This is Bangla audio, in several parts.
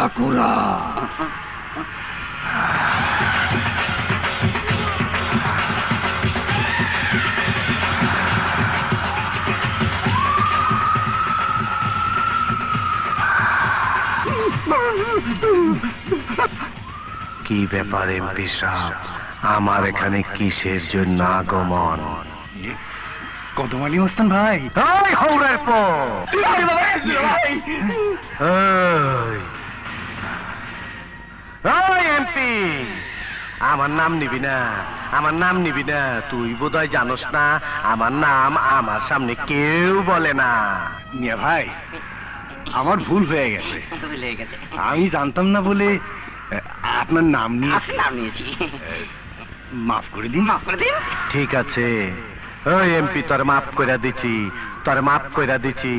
বাঁকুড়া। কি ব্যাপার এমপি সাহেব, আমার এখানে কিসের জন্য আগমন? কদমালি মস্তান ভাই। ওই হৌরের পো, ওই এমপি, আমার নাম নিবি না, আমার নাম নিবি না। তুই বোধহয় জানোস না আমার নাম আমার সামনে কেউ বলে না। মিয়া ভাই, আমার ভুল হয়ে গেছে। আমি জানতাম না বলে আপনার নাম নিয়েছি। মাফ করে দিন। ঠিক আছে, ওই এমপি তোর মাফ কইরা দিছি, তোর মাফ কইরা দিছি।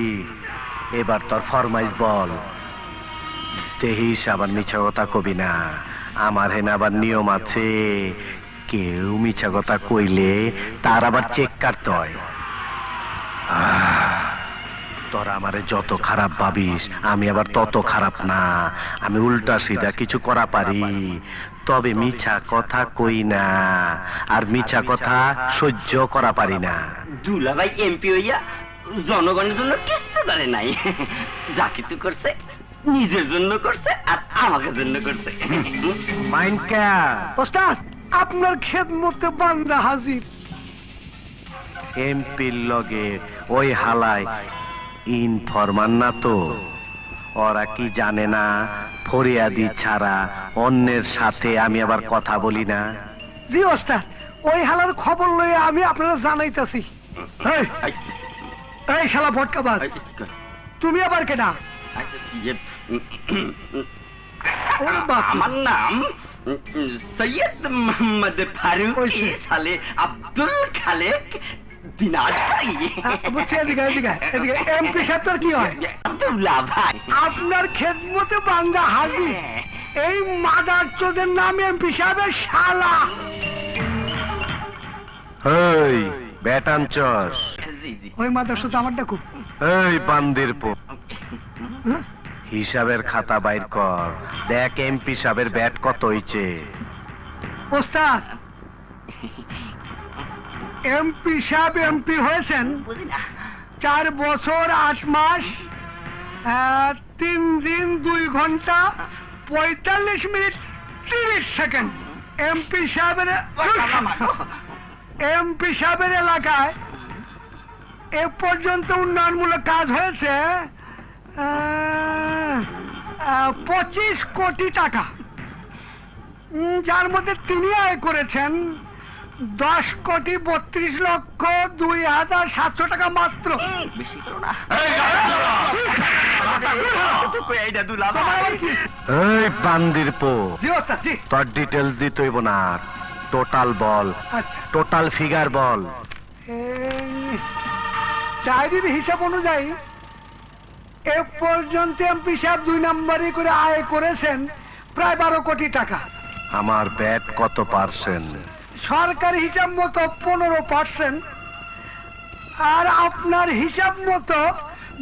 এবার তোর ফরমাইশ বল। দেহিস আবার মিছা কথা কবি না, আমার হেন আবার নিয়ম আছে। কেউ মিছা কথা কইলে তার আবার চেক কাটতে হয়। তোরা আমারে যত খারাপ ভাবিস, আমি আবার তত খারাপ না। আমি উল্টা সিধা কিছু করা পারি, তবে মিছা কথা কই না, আর মিছা কথা সহ্য করা পারি না। দুলাভাই এমপি হইয়া জনগণের জন্য কিছু করে নাই, যা কিছু করছে নিজের জন্য করছে আর আমাকে জন্য করছে। ওস্তাদ, আপনার খেদমতে বান্দা হাজির। এমপির লগে ওই হালায় ইনফরমান না তো? ওরা কি জানে না ফরিয়াদি ছাড়া অন্যের সাথে আমি আবার কথা বলি না? জি ওস্তাদ, ওই হালার খবর লয়ে আমি আপনারা জানাইতাছি। এই শালা ভটকাবাজ, তুমি আবার কেনা? আমার নাম সৈয়দ মোহাম্মদ ফারুক সালে আব্দুল খালেক এমপি সাহেব তোর কি হয়? ভাই, আপনার খেদমতে বান্দা হাজির। এই মাদার চোদের নাম এমপি সাহেবের শালা। এই বেটানচস, ওই মাদার চোদ আমার ডাকু। এই বান্দির পো, হিসাবের খাতা বাইর কর, দেখ এমপি সাহেবের ব্যাট কত হইছে। ওস্তাদ, এমপি সাহেব এমপি হয়েছেন 4 বছর 8 মাস 3 দিন 2 ঘন্টা 45 মিনিট 30 সেকেন্ড। এমপি সাহেবের এলাকায় এ পর্যন্ত উন্নয়নমূলক কাজ হয়েছে 25 কোটি টাকা, যার মধ্যে তিনি আয় করেছেন 10 কোটি 32 লক্ষ 2,700 টাকা মাত্র। এই বান্দির পো, তোর ডিটেলস দিতে হইব না, টোটাল বল, টোটাল ফিগার বল। ডায়েরির হিসাব অনুযায়ী এ পর্যন্ত এমপি সাহেব 2 নম্বরই করে আয় করেছেন প্রায় 12 কোটি টাকা। আমার ব্যাট কত পার্সেন্ট? সরকারি হিসাব মতো 15%, আর আপনার হিসাব মতো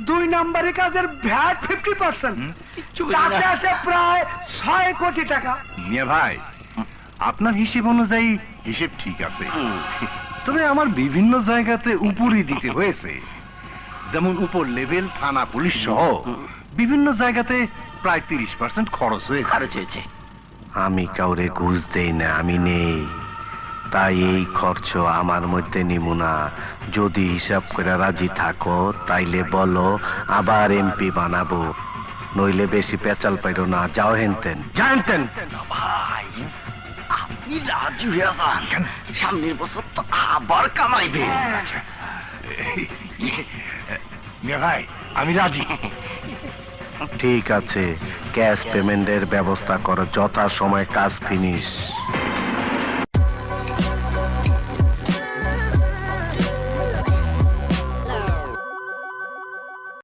2 নম্বরই কাজের ভ্যাট 50%, তাতে আছে প্রায় 6 কোটি টাকা। মিয়া ভাই, আপনার হিসেব অনুযায়ী হিসেব ঠিক আছে, তবে আমার বিভিন্ন জায়গাতে উপরই দিতে হয়েছে। যেমন উপর লেভেল থানা পুলিশ সহ বিভিন্ন জায়গাতে প্রায় 30% খরচ হয়েছে। আমি কাউরে ঘুষ দেই না, আমি নেই, তাই এই খরচ আমার মধ্যে নিমু না। যদি হিসাব করে রাজি থাকো তাইলে বলো, আবার এমপি বানাবো, নইলে বেশি পেঁচাল পাইরো না। যাও হেনতেন, জানতেন ভাই, আপনি রাজি হয়ে যান, সামনের বছর তো আবার কামাইবে। মিয়া ভাই, আমি রাজি। ঠিক আছে, ক্যাশ পেমেন্টের ব্যবস্থা করো, যথা সময় কাজ ফিনিশ।